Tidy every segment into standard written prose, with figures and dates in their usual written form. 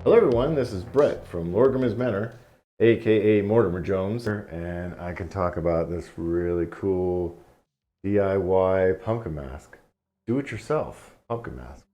Hello everyone, this is Brett from Lord Manor, aka Mortimer Jones, and I can talk about this really cool DIY pumpkin mask. Do it yourself pumpkin mask.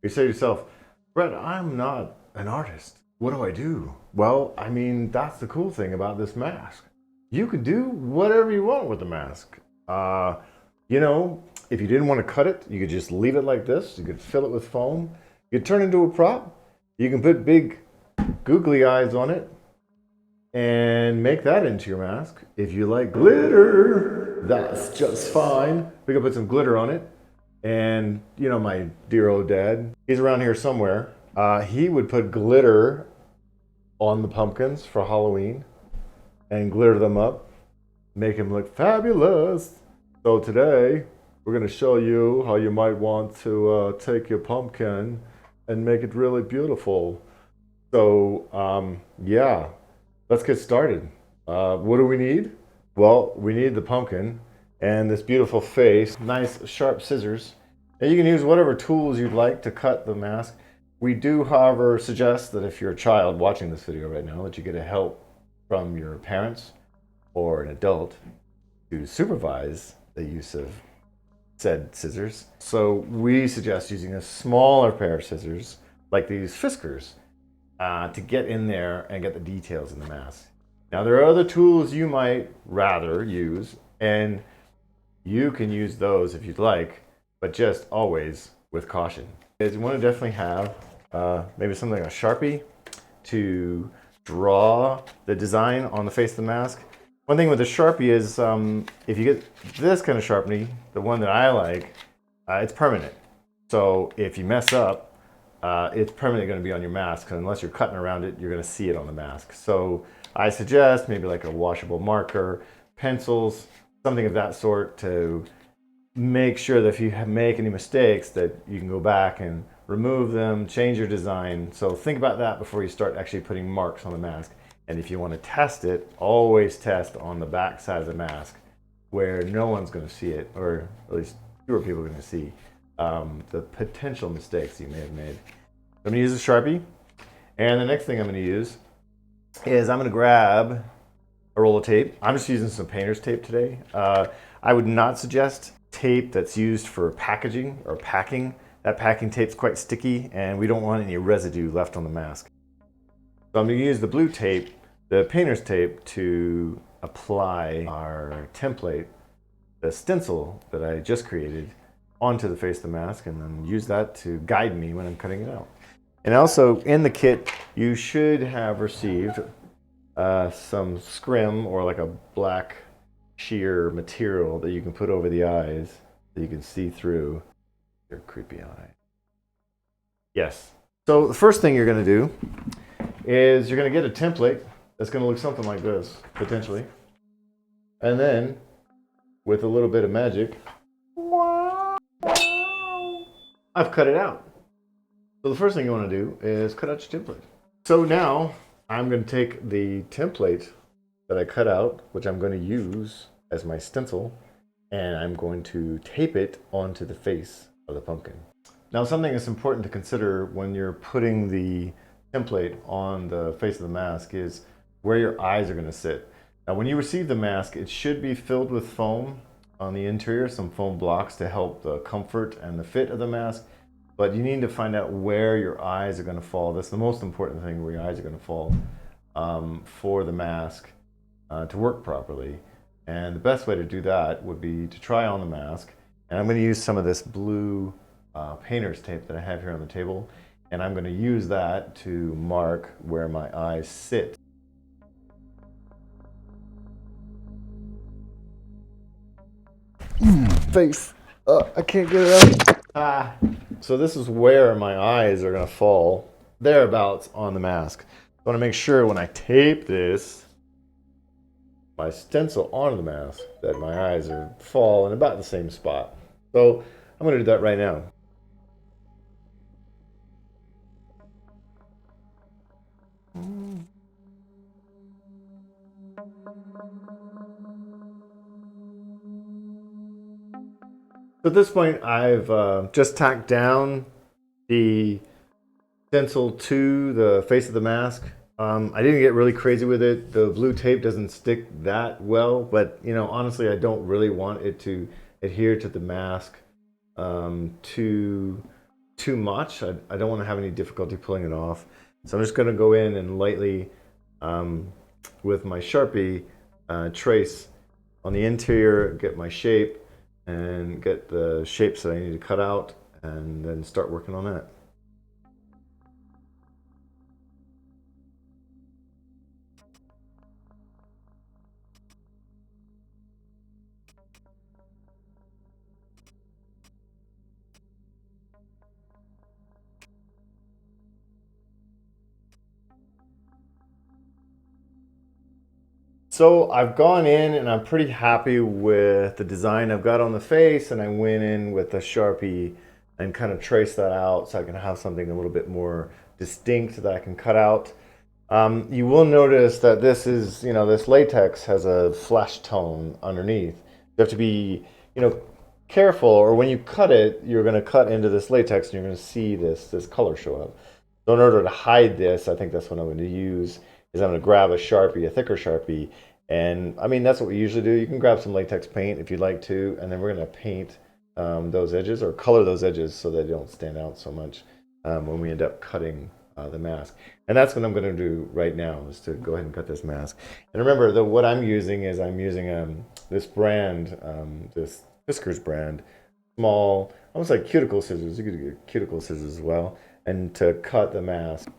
You say to yourself, Brett, I'm not an artist. What do I do? Well, I mean, that's the cool thing about this mask. You could do whatever you want with the mask. If you didn't want to cut it, you could just leave it like this. You could fill it with foam. You could turn it into a prop. You can put big googly eyes on it and make that into your mask. If you like glitter, that's just fine. We can put some glitter on it. And, my dear old dad, he's around here somewhere. He would put glitter on the pumpkins for Halloween and glitter them up, make them look fabulous. So today, we're going to show you how you might want to take your pumpkin and make it really beautiful. So, let's get started. What do we need? Well, we need the pumpkin and this beautiful face, nice sharp scissors. And you can use whatever tools you'd like to cut the mask. We do, however, suggest that if you're a child watching this video right now, that you get a help from your parents or an adult to supervise the use of said scissors. So we suggest using a smaller pair of scissors, like these Fiskars, to get in there and get the details in the mask. Now there are other tools you might rather use, and you can use those if you'd like, but just always with caution. You want to definitely have maybe something like a Sharpie to draw the design on the face of the mask. One thing with the Sharpie is if you get this kind of Sharpie, the one that I like, it's permanent. So if you mess up, it's permanently going to be on your mask, because unless you're cutting around it, you're going to see it on the mask. So I suggest maybe like a washable marker, pencils, something of that sort, to make sure that if you make any mistakes that you can go back and remove them, change your design. So think about that before you start actually putting marks on the mask. And if you want to test it, always test on the back side of the mask where no one's going to see it, or at least fewer people are going to see the potential mistakes you may have made. I'm going to use a Sharpie. And the next thing I'm going to use is I'm going to grab a roll of tape. I'm just using some painter's tape today. I would not suggest tape that's used for packaging or packing. That packing tape's quite sticky, and we don't want any residue left on the mask. So I'm going to use the blue tape, the painter's tape, to apply our template, the stencil that I just created, onto the face of the mask, and then use that to guide me when I'm cutting it out. And also in the kit, you should have received some scrim, or like a black sheer material that you can put over the eyes that you can see through your creepy eye. Yes. So the first thing you're going to do is you're going to get a template that's going to look something like this, potentially. And then, with a little bit of magic, I've cut it out. So the first thing you want to do is cut out your template. So now, I'm going to take the template that I cut out, which I'm going to use as my stencil, and I'm going to tape it onto the face of the pumpkin. Now, something that's important to consider when you're putting the template on the face of the mask is where your eyes are going to sit. Now, when you receive the mask, it should be filled with foam on the interior, some foam blocks to help the comfort and the fit of the mask. But you need to find out where your eyes are going to fall. That's the most important thing, where your eyes are going to fall for the mask to work properly. And the best way to do that would be to try on the mask. And I'm going to use some of this blue painter's tape that I have here on the table. And I'm going to use that to mark where my eyes sit. Face. I can't get it out. So this is where my eyes are going to fall, thereabouts on the mask. I want to make sure when I tape this, my stencil onto the mask, that my eyes fall in about the same spot. So I'm going to do that right now. So at this point, I've just tacked down the stencil to the face of the mask. I didn't get really crazy with it. The blue tape doesn't stick that well, but you know, honestly, I don't really want it to adhere to the mask too much. I don't want to have any difficulty pulling it off. So I'm just going to go in and lightly, with my Sharpie, trace on the interior, get my shape, and get the shapes that I need to cut out, and then start working on that. So I've gone in and I'm pretty happy with the design I've got on the face, and I went in with a Sharpie and kind of traced that out so I can have something a little bit more distinct that I can cut out. You will notice that this is, you know, this latex has a flesh tone underneath. You have to be, you know, careful, or when you cut it, you're going to cut into this latex and you're going to see this color show up. So in order to hide this, I think that's what I'm going to use, is I'm going to grab a Sharpie, a thicker Sharpie, and I mean, that's what we usually do. You can grab some latex paint if you'd like to, and then we're going to paint those edges, or color those edges so they don't stand out so much when we end up cutting the mask. And that's what I'm going to do right now, is to go ahead and cut this mask. And remember, what I'm using is this brand, this Fiskars brand, small, almost like cuticle scissors. You could get cuticle scissors as well, and to cut the mask.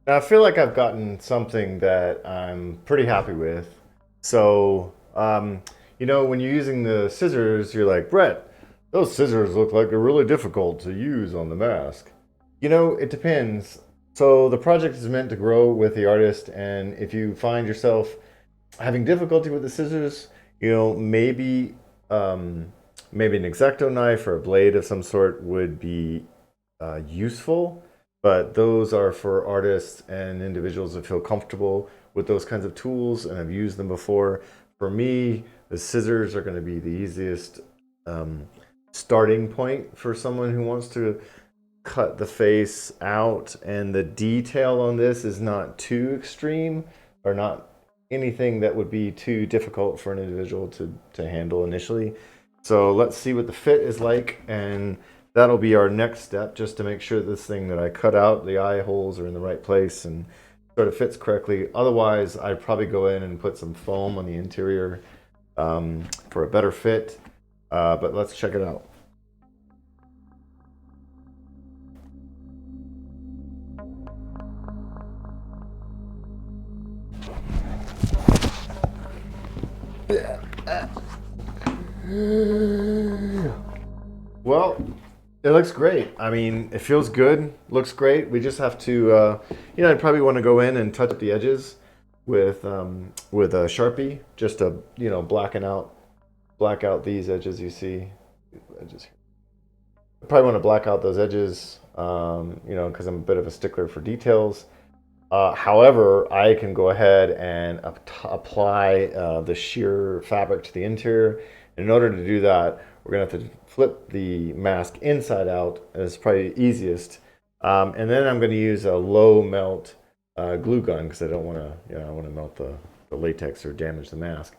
Now, I feel like I've gotten something that I'm pretty happy with. So, you know, when you're using the scissors, you're like, Brett, those scissors look like they're really difficult to use on the mask. You know, it depends. So the project is meant to grow with the artist, and if you find yourself having difficulty with the scissors, you know, maybe an X-Acto knife or a blade of some sort would be useful, but those are for artists and individuals that feel comfortable with those kinds of tools and have used them before. For me, the scissors are going to be the easiest starting point for someone who wants to cut the face out, and the detail on this is not too extreme, or not anything that would be too difficult for an individual to handle initially. So let's see what the fit is like, and that'll be our next step, just to make sure this thing that I cut out, the eye holes are in the right place and sort of fits correctly. Otherwise, I'd probably go in and put some foam on the interior for a better fit, but let's check it out. Well, it looks great. I mean, it feels good, looks great. We just have to, you know, I'd probably want to go in and touch up the edges with a Sharpie, just to, you know, black out these edges you see. Edges here. I probably want to black out those edges, you know, because I'm a bit of a stickler for details. However, I can go ahead and apply the sheer fabric to the interior. And in order to do that, we're going to have to flip the mask inside out, and it's probably easiest. And then I'm going to use a low melt glue gun, because I don't want to, you know, I want to melt the latex or damage the mask.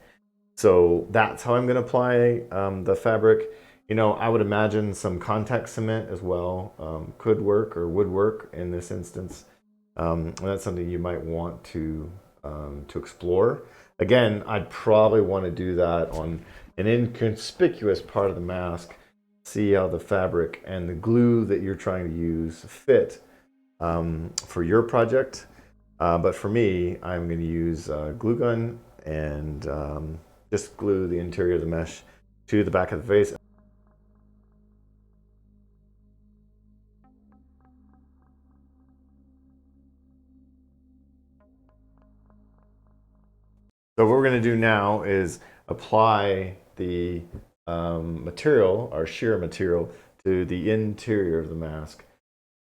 So that's how I'm going to apply the fabric. You know, I would imagine some contact cement as well could work, or would work in this instance. And that's something you might want to explore. Again, I'd probably want to do that on an inconspicuous part of the mask. See how the fabric and the glue that you're trying to use fit for your project. But for me, I'm going to use glue gun and just glue the interior of the mesh to the back of the vase. So what we're going to do now is apply the material, our sheer material, to the interior of the mask,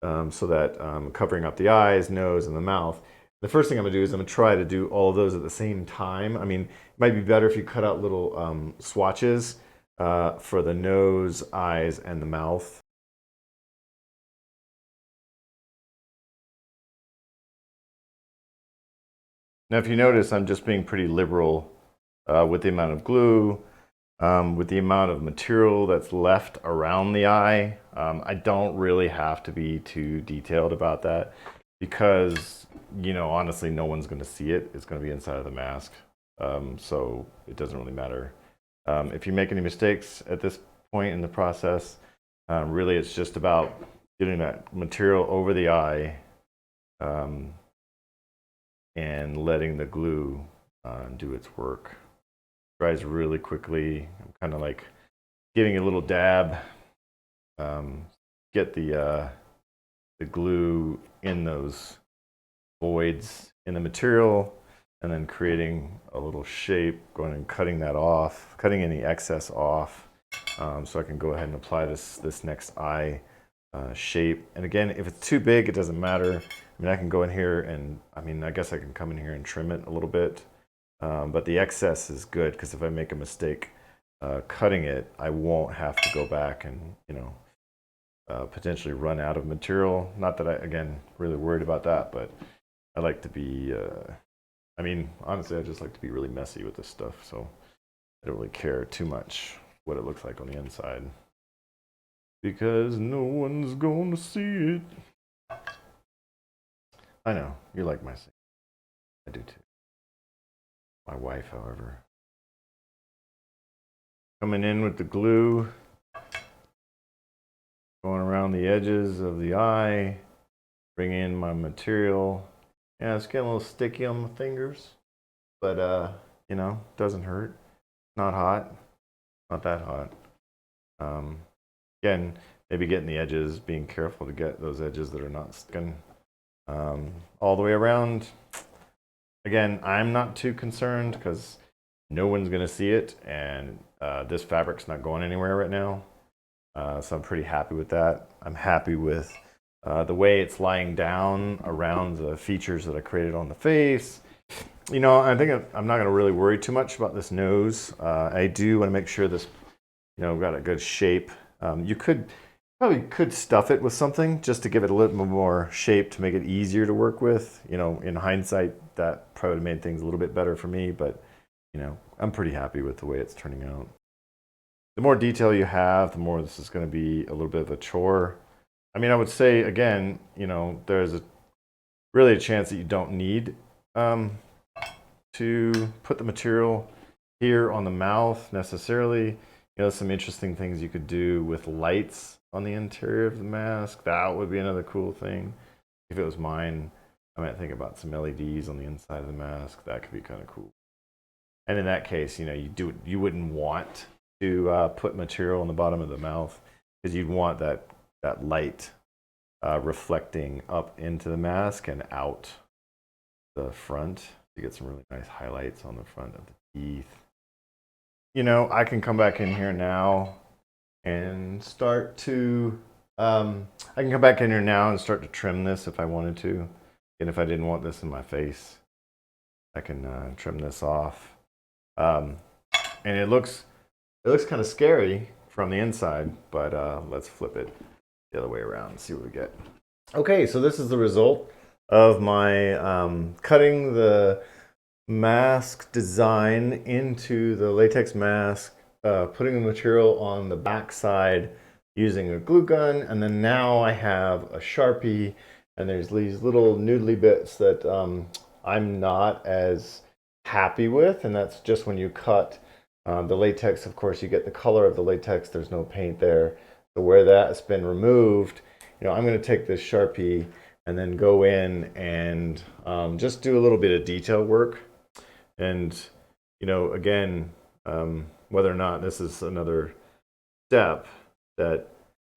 so that covering up the eyes, nose, and the mouth. The first thing I'm going to do is I'm going to try to do all of those at the same time. I mean, it might be better if you cut out little swatches for the nose, eyes, and the mouth. Now, if you notice, I'm just being pretty liberal with the amount of glue, with the amount of material that's left around the eye. I don't really have to be too detailed about that because, you know, honestly, no one's going to see it. It's going to be inside of the mask, so it doesn't really matter. If you make any mistakes at this point in the process, really it's just about getting that material over the eye and letting the glue do its work. Dries really quickly. I'm kind of like giving a little dab, get the glue in those voids in the material, and then creating a little shape, going and cutting that off, cutting any excess off, so I can go ahead and apply this next eye shape. And again, if it's too big, it doesn't matter. I mean, I can go in here and, I mean, I guess I can come in here and trim it a little bit. But the excess is good because if I make a mistake cutting it, I won't have to go back and, you know, potentially run out of material. Not that I, again, really worried about that, but I like to be, I mean, honestly, I just like to be really messy with this stuff. So I don't really care too much what it looks like on the inside because no one's going to see it. I know, you like my singing. I do too. My wife, however. Coming in with the glue, going around the edges of the eye, bring in my material. Yeah, it's getting a little sticky on my fingers, but you know, doesn't hurt. Not hot, not that hot. Again, maybe getting the edges, being careful to get those edges that are not sticking all the way around. Again, I'm not too concerned because no one's going to see it, and this fabric's not going anywhere right now. So I'm pretty happy with that. I'm happy with the way it's lying down around the features that I created on the face. You know, I think I'm not going to really worry too much about this nose. I do want to make sure this, you know, got a good shape. You probably could stuff it with something just to give it a little more shape to make it easier to work with. You know, in hindsight, that probably would have made things a little bit better for me, but you know, I'm pretty happy with the way it's turning out. The more detail you have, the more this is going to be a little bit of a chore. I mean, I would say, again, you know, there's really a chance that you don't need to put the material here on the mouth necessarily. You know, some interesting things you could do with lights on the interior of the mask. That would be another cool thing. If it was mine, I might think about some LEDs on the inside of the mask. That could be kind of cool. And in that case, you know, you wouldn't want to put material on the bottom of the mouth because you'd want that light reflecting up into the mask and out the front to get some really nice highlights on the front of the teeth. You know, I can come back in here now and start to, I can come back in here now and start to trim this if I wanted to. And if I didn't want this in my face, I can trim this off. And it looks kind of scary from the inside, but let's flip it the other way around and see what we get. Okay, so this is the result of my cutting the mask design into the latex mask, putting the material on the back side using a glue gun, and then now I have a Sharpie, and there's these little noodly bits that I'm not as happy with, and that's just when you cut the latex. Of course, you get the color of the latex. There's no paint there. So where that's been removed, you know, I'm going to take this Sharpie and then go in and just do a little bit of detail work. And, you know, again, Whether or not this is another step that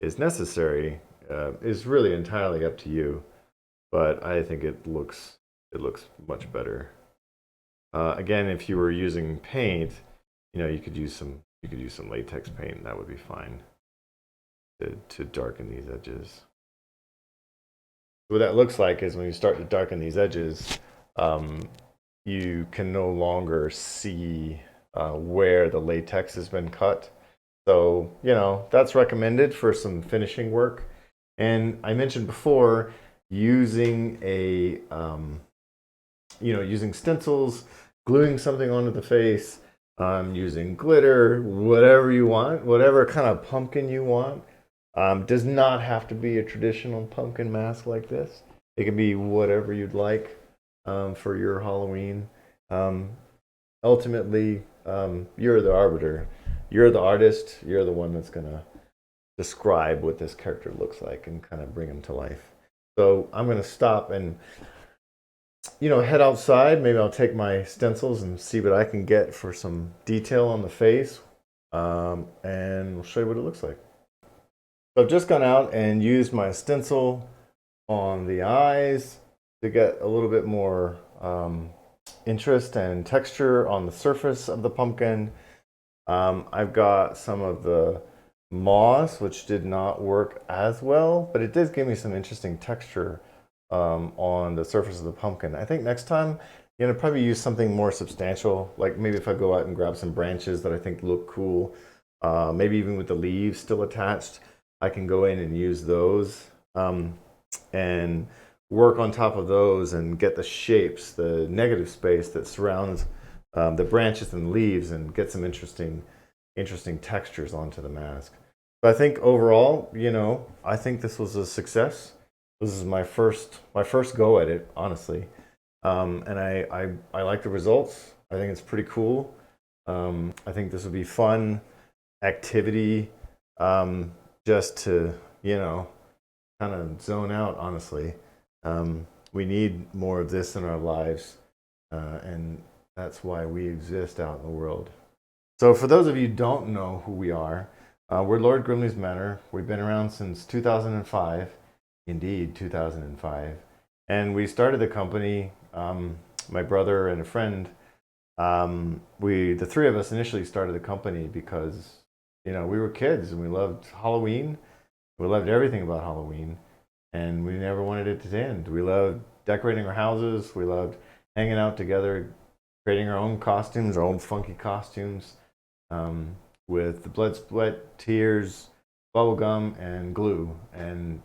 is necessary is really entirely up to you. But I think it looks much better. Again, if you were using paint, you could use some latex paint. That would be fine to darken these edges. What that looks like is when you start to darken these edges, you can no longer see where the latex has been cut. So, that's recommended for some finishing work. And I mentioned before using using stencils, gluing something onto the face, using glitter, whatever you want, whatever kind of pumpkin you want. Does not have to be a traditional pumpkin mask like this. It can be whatever you'd like for your Halloween. Ultimately, you're the arbiter. You're the artist. You're the one that's going to describe what this character looks like and kind of bring him to life. So I'm going to stop and head outside. Maybe I'll take my stencils and see what I can get for some detail on the face, and we'll show you what it looks like. So I've just gone out and used my stencil on the eyes to get a little bit more interest and texture on the surface of the pumpkin. I've got some of the moss, which did not work as well, but it did give me some interesting texture on the surface of the pumpkin. I think next time, probably use something more substantial, like maybe if I go out and grab some branches that I think look cool, maybe even with the leaves still attached, I can go in and use those and work on top of those and get the shapes, the negative space that surrounds the branches and leaves, and get some interesting textures onto the mask. But I think overall, I think this was a success. This is my first go at it, honestly, and I like the results. I think it's pretty cool. I think this would be fun activity, just to kind of zone out. Honestly, we need more of this in our lives, and that's why we exist out in the world. So for those of you who don't know who we are, we're Lord Grimley's Manor. We've been around since 2005. Indeed, 2005. And we started the company, my brother and a friend. The three of us initially started the company because, we were kids and we loved Halloween. We loved everything about Halloween, and we never wanted it to end. We loved decorating our houses. We loved hanging out together, creating our own costumes, our own funky costumes, with the blood, sweat, tears, bubble gum, and glue. And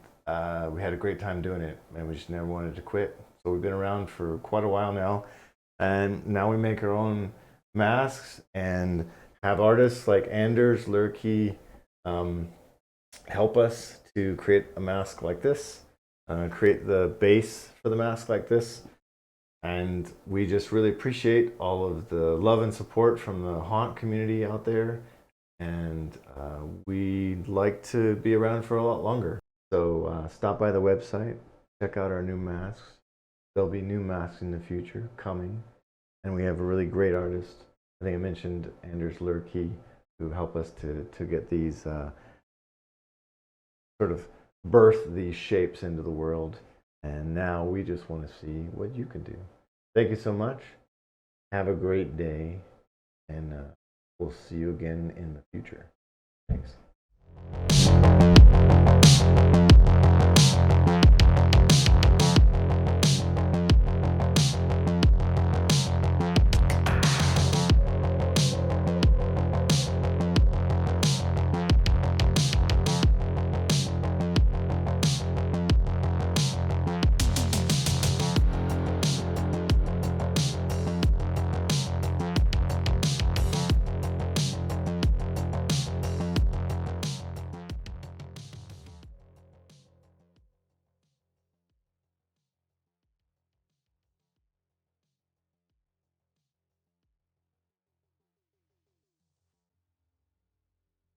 we had a great time doing it, and we just never wanted to quit. So we've been around for quite a while now, and now we make our own masks and have artists like Anders, Lerche, help us to create a mask like this, create the base for the mask like this. And we just really appreciate all of the love and support from the haunt community out there, and we'd like to be around for a lot longer. So stop by the website, check out our new masks. There'll be new masks in the future coming, and we have a really great artist. I think I mentioned Anders Lerche, who helped us to get these sort of birth these shapes into the world. And now we just want to see what you can do. Thank you so much. Have a great day, and we'll see you again in the future. Thanks.